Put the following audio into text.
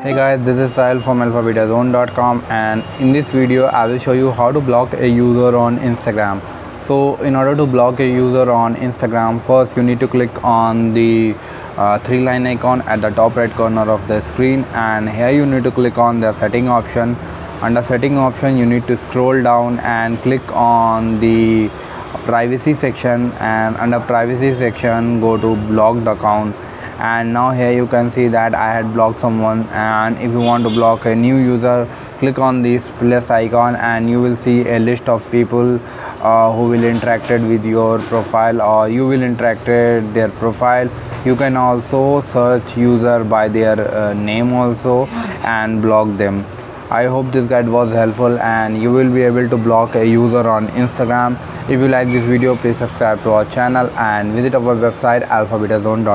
Hey guys, this is Sahil from alphabetazone.com, and in this video I will show you how to block a user on Instagram. So in order to block a user on Instagram, first you need to click on the three line icon at the top right corner of the screen, and here you need to click on the setting option. Under setting option you need to scroll down and click on the privacy section, and under privacy section go to blocked account. And now here you can see that I had blocked someone, and if you want to block a new user, click on this plus icon and you will see a list of people who will interacted with your profile, or you will interacted their profile. You can also search user by their name also and block them. I hope this guide was helpful and you will be able to block a user on Instagram. If you like this video, please subscribe to our channel and visit our website alphabetazone.com.